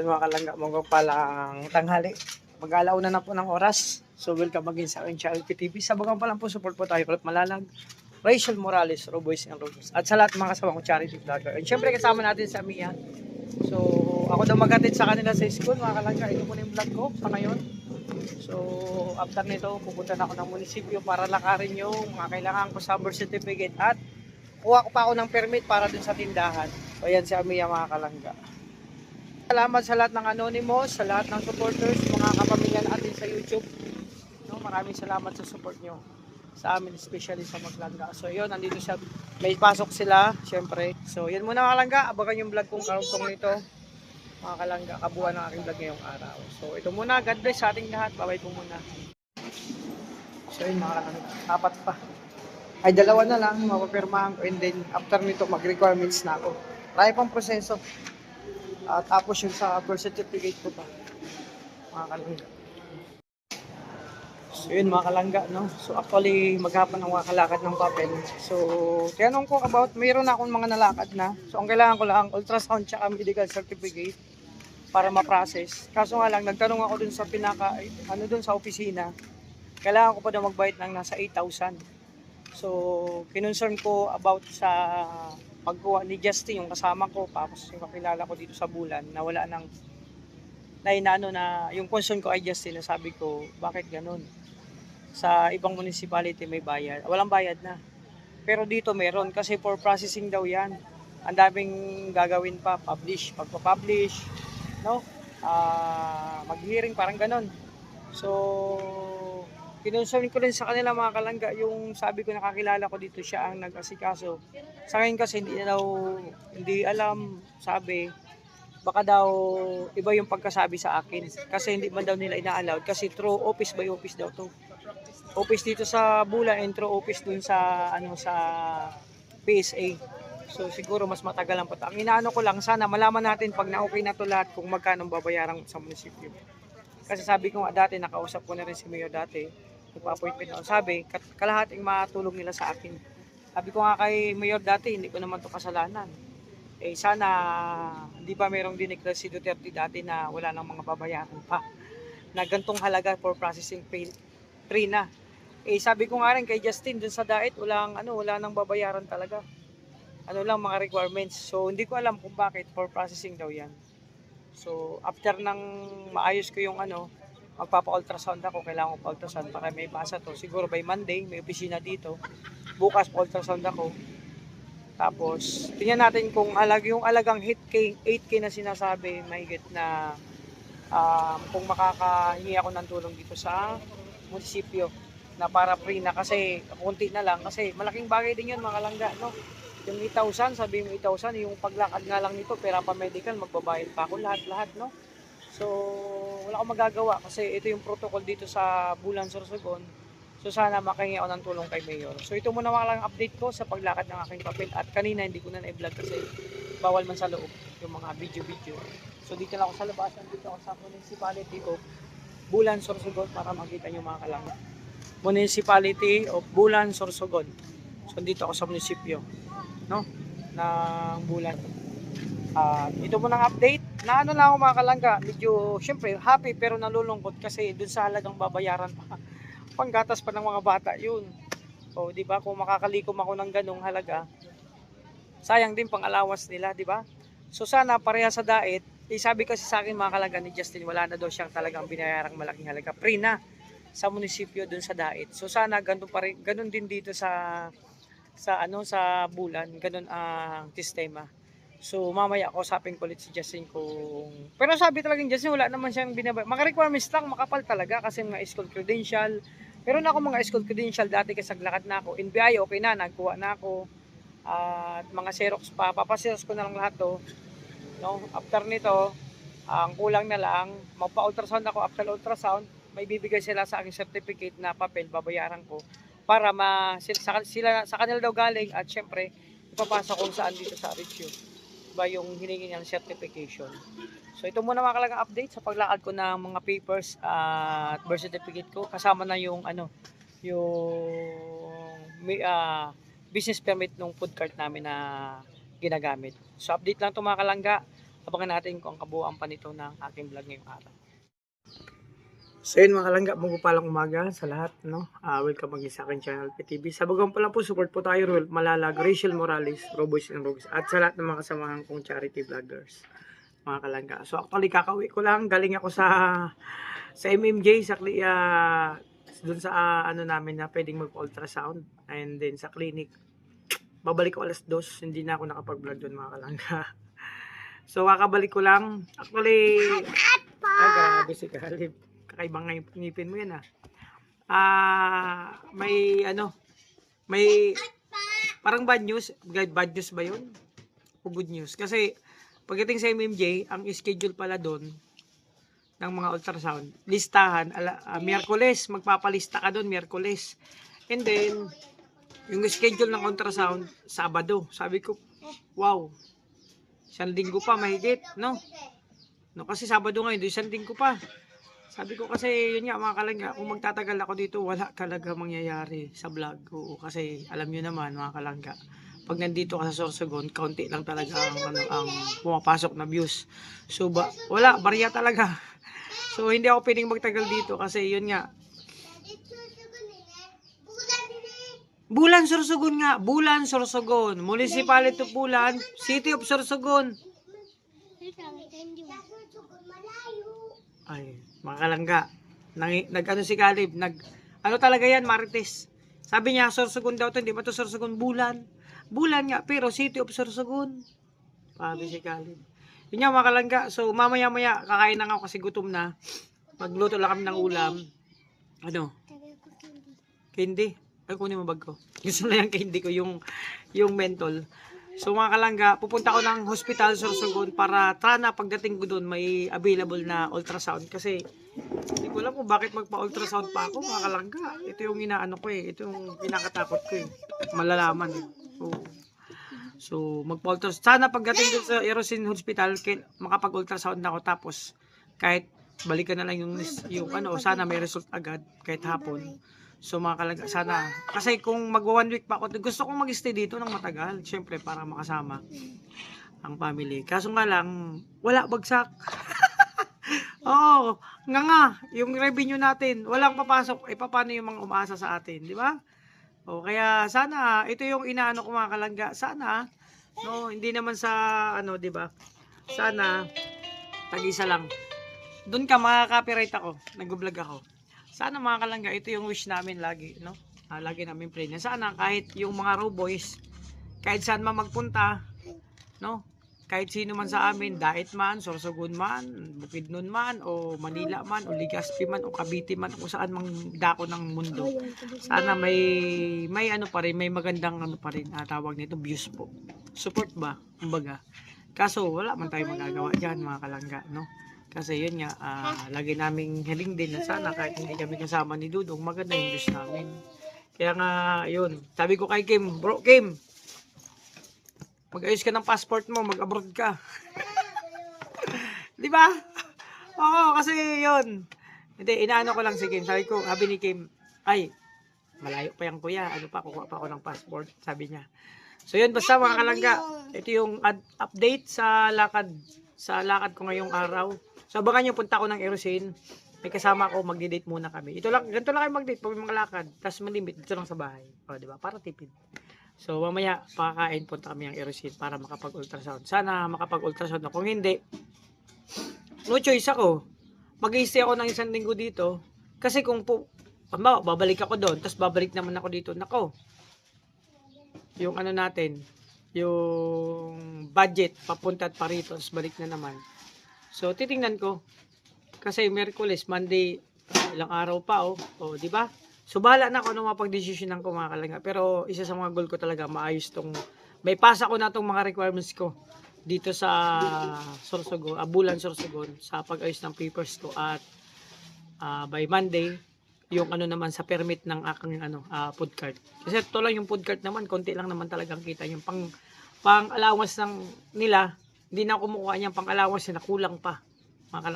Ayun mga kalangga, palang tanghali. Mag-alauna na po ng oras. So welcome again sa aking channel PTV. Sa bagang pa lang po, support po tayo Kulot Malalag, Rachel Morales, Roboys and Robos. At sa lahat ng mga kasama kong charity vlogger. And syempre kasama natin sa Mia. So ako daw maghatid sa kanila sa school mga kalangga. Ito muna yung vlog ko sa ngayon. So after nito, pupunta na ako ng munisipyo para lakarin yung mga kailangan ko sa birth certificate. At kuha ko pa ako ng permit para dun sa tindahan. So ayan si Mia mga kalangga. Salamat sa lahat ng anonymous, sa lahat ng supporters, mga kapamilya natin sa YouTube. No, maraming salamat sa support nyo sa amin, especially sa Maglangga. So yun, nandito siya, may pasok sila, syempre. So yun muna mga kalangga, abangan yung vlog kong karugtong nito. Mga kalangga, kabuuan ng aking vlog ngayong araw. So ito muna, God bless sa ating lahat, babay po muna. So yun mga kalangga, apat pa. Ay dalawa na lang, mapapirmahan ko, and then after nito, mag-requirements na ako. Marami pang proseso. Tapos yung sa birth certificate ko pa, mga kalangga. So yun mga kalangga, no? So actually maghapon ang kalakad ng papel. So tinanong ko about, mayroon na akong mga nalakad na. So ang kailangan ko lang ultrasound tsaka medical certificate para ma-process. Kaso nga lang, nagtanong ako dun sa dun sa opisina. Kailangan ko pa daw magbayad ng nasa 8,000. So kinonsern ko about sa pagkuha ni Justin, yung kasama ko, tapos yung kakilala ko dito sa Bulan, na wala nang inaano na, yung concern ko ay Justin, na sabi ko, bakit ganun? Sa ibang municipality may bayad, walang bayad na. Pero dito meron, kasi for processing daw yan. Ang daming gagawin pa, pagpa-publish, no? Mag-hearing, parang ganun. So, kinonsern ko rin sa kanila mga kalangga, yung sabi ko nakakilala ko dito, siya ang nag-asikaso. Sa ngayon kasi hindi alam, sabi, baka daw iba yung pagkasabi sa akin. Kasi hindi man daw nila ina-allowed, kasi through office by office daw to. Office dito sa Bula and through office dun sa sa PSA. So siguro mas matagal ang pata. Ang inaano ko lang, sana malaman natin pag na-okay na to lahat kung magkano babayaran sa munisipyo. Kasi sabi ko nga dati, nakausap ko na rin si Mayor dati, nagpa-appointment ako. Sabi, kalahating matulong nila sa akin. Sabi ko nga kay Mayor dati, hindi ko naman to kasalanan. Sana, hindi ba merong dineclare si Duterte dati na wala nang mga babayaran pa, na gantong halaga for processing free na. Sabi ko nga rin kay Justin, dun sa DAET, wala nang babayaran talaga. Ano lang mga requirements. So, hindi ko alam kung bakit for processing daw yan. So, after nang maayos ko yung magpapa-ultrasound ako, kailangan ko pa-ultrasound para may pasa to. Siguro by Monday, may opisina dito. Bukas pa-ultrasound ako. Tapos, tingnan natin kung yung alagang 8K na sinasabi, mahigit na kung makakahingi ako ng tulong dito sa munisipyo na para free na, kasi kunti na lang. Kasi malaking bagay din yun mga kalangga, no? Yung 8,000, sabi mo 8,000, yung paglakad nga lang nito, pera pa medical, magbabayad pa ako lahat, no? So, wala akong magagawa kasi ito yung protocol dito sa Bulan, Sorsogon. So, sana makahingi ako ng tulong kay Mayor. So, ito muna mga lang update ko sa paglakad ng aking papel. At kanina, hindi ko na na-vlog kasi bawal man sa loob yung mga video-video. So, dito lang ako sa labas. Dito ako sa municipality of Bulan, Sorsogon para makita nyo mga kalang. Municipality of Bulan, Sorsogon. So, dito ako sa munisipyo, no, ng Bulan. Ito mo ng update na lang ako mga kalangga, medyo syempre happy pero nalulungkot kasi dun sa halagang babayaran pa, panggatas pa ng mga bata yun. So di ba, kung makakalikom ako ng ganung halaga, sayang din pang alawas nila, di ba? So sana pareha sa DAET. Sabi kasi sa akin mga kalangga ni Justin, wala na daw siyang talagang binayarang malaking halaga, free na sa munisipyo dun sa DAET. So sana ganun din dito sa Bulan, ganun ang sistema. So mamaya kausapin ko ulit si Justin pero sabi talagang Justin, wala naman siyang binabay. Mga requirements lang, makapal talaga kasi mga school credential. Pero na ako mga school credential dati kasi naglakad na ako. NBI okay na, nagkuha na ako. At mga Xerox pa, papaseros ko na lang lahat to. No? After nito, ang kulang na lang, magpa-ultrasound ako. After ultrasound, may bibigay sila sa aking certificate na papel, babayaran ko para sa kanila daw galing, at syempre ipapasa kung saan dito sa RHU ba yung hiningi niyang certification. So ito muna mga kalagang update sa paglakad ko ng mga papers at birth certificate ko, kasama na yung business permit ng food cart namin na ginagamit. So update lang ito mga kalangga. abangan natin kung ang kabuuan pa nito ng aking vlog ngayong araw. So yun mga kalangga, magpapalang umaga sa lahat, no? Welcome again sa aking channel, PTV. Sa bagang pa lang po, support po tayo, Rul Malalag, Rachel Morales, Roboys and Rogues, at sa lahat ng mga kasamahan kong charity vloggers, mga kalangga. So actually, kakauwi ko lang, galing ako sa MMJ, dun sa ano namin na pwedeng mag-ultrasound, and then sa clinic. Babalik ko alas 2, hindi na ako nakapag-vlog doon mga kalangga. So kakabalik ko lang, actually, grabe si Kalib. Kakaibang ngipin mo yan may parang bad news ba yun? O good news? Kasi pagdating sa MMJ, ang schedule pala doon ng mga ultrasound, listahan, Miyerkules, magpapalista ka doon, Miyerkules. And then, yung schedule ng ultrasound, Sabado. Sabi ko, wow, 1 linggo pa mahigit, no? No, kasi Sabado ngayon, 1 linggo pa. Sabi ko kasi, yun nga mga kalangga, kung magtatagal ako dito, wala talaga mangyayari sa vlog. Oo, kasi alam nyo naman mga kalangga, pag nandito ka sa Sorsogon, kaunti lang talaga ang pumapasok na views. So, wala, barya talaga. So, hindi ako pwedeng magtagal dito kasi yun nga. Bulan, Sorsogon nga. Bulan, Sorsogon. Municipality of Bulan, City of Sorsogon. Ay, mga kalangga, nag-ano si Kalib, ano talaga yan, Marites. Sabi niya, Sorsogon daw to, hindi ba to Sorsogon? Bulan nga, pero City of Sorsogon. Sabi si Kalib. Yun nga mga kalangga, so mamaya-maya, kakain na nga ako kasi gutom na. Magluto lang kami ng ulam. Ano? Candy. Ay, kunin mo bag ko. Gusto na yung candy ko, yung mentol. So mga kalangga, pupunta ko ng hospital Sorsogon para sana pagdating ko doon may available na ultrasound kasi hindi ko alam kung bakit magpa-ultrasound pa ako mga kalangga. Ito yung inaano ko ito yung pinakatakot ko malalaman So magpa-ultrasound. Sana pagdating doon sa Erosin Hospital makapag-ultrasound na ako tapos kahit balikan na lang sana may result agad kahit hapon. So mga kalangga, sana. Kasi kung mag-1 week pa ako, gusto kong mag-stay dito ng matagal. Siyempre, para makasama ang family. Kaso nga lang, wala bagsak. Oo, nga. Yung revenue natin, walang papasok. Paano yung mga umaasa sa atin, di ba? O, kaya sana, ito yung inaano ko mga kalangga. Sana, no, hindi naman sa, di ba? Sana, tag-isa lang. Doon ka, makaka-copyright ako. Nag-vlog ako. Sana mga kalangga, ito yung wish namin lagi, no? Lagi namin pray na sana kahit yung mga Roboys, kahit saan man magpunta, no? Kahit sino man sa amin, Dait man, Sorsogon man, Bukidnon man, o Manila man, o Legazpi man, o Cavite man, kung saan mang dako ng mundo. Sana may ano pa rin, may magandang ano pa rin, tawag nito, views po. Support ba? Kumbaga. Kaso wala man tayo magagawa dyan mga kalangga, no? Kasi yun nga, lagi naming hiling din na sana kahit hindi kami kasama ni Dudong, maganda yung views namin. Kaya nga, yun. Sabi ko kay Kim, bro, Kim, mag-ayos ka ng passport mo, mag-abroad ka. Di ba? Oo, kasi yun. Hindi, inaano ko lang si Kim. Sabi ni Kim, ay, malayo pa yan kuya. Ano pa, kukuha pa ako ng passport. Sabi niya. So yun, basta mga kalangga, ito yung update sa lakad ko ngayong araw. So abangan nyo, punta ko ng Erosin. May kasama ko, magdi-date muna kami. Ganito lang kayo mag-date pag may mga lakad. Tapos malimit dito lang sa bahay. O, diba? Para tipid. So mamaya, pakakain, punta kami ng Erosin para makapag-ultrasound. Sana makapag-ultrasound na. Kung hindi, no choice ako. Mag-i-stay ako ng 1 linggo dito. Kasi kung babalik ako doon, tapos babalik naman ako dito. Nako, yung ano natin, yung budget, papunta at parito, tapos balik na naman. So, titingnan ko. Kasi Miyerkules, Monday, ilang araw pa, di ba? So, bahala na ako nung mapag-desisyonan ko mga kalangga. Pero, isa sa mga goal ko talaga, maayos may pasa ko na tong mga requirements ko dito sa Sorsogon, Bulan Sorsogon, sa pag-ayos ng papers ko. At, by Monday, yung ano naman sa permit ng aking food cart. Kasi ito lang yung food cart naman, konti lang naman talagang kita. Yung pang-allowance nila, hindi na kumukuha niyang pang-allowance na kulang pa.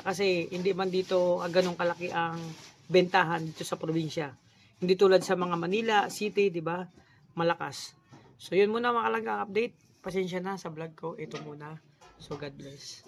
Kasi hindi man dito ganong kalaki ang bentahan dito sa probinsya. Hindi tulad sa mga Manila City, di ba? Malakas. So yun muna mga kalanggang update. Pasensya na sa vlog ko. Ito muna. So God bless.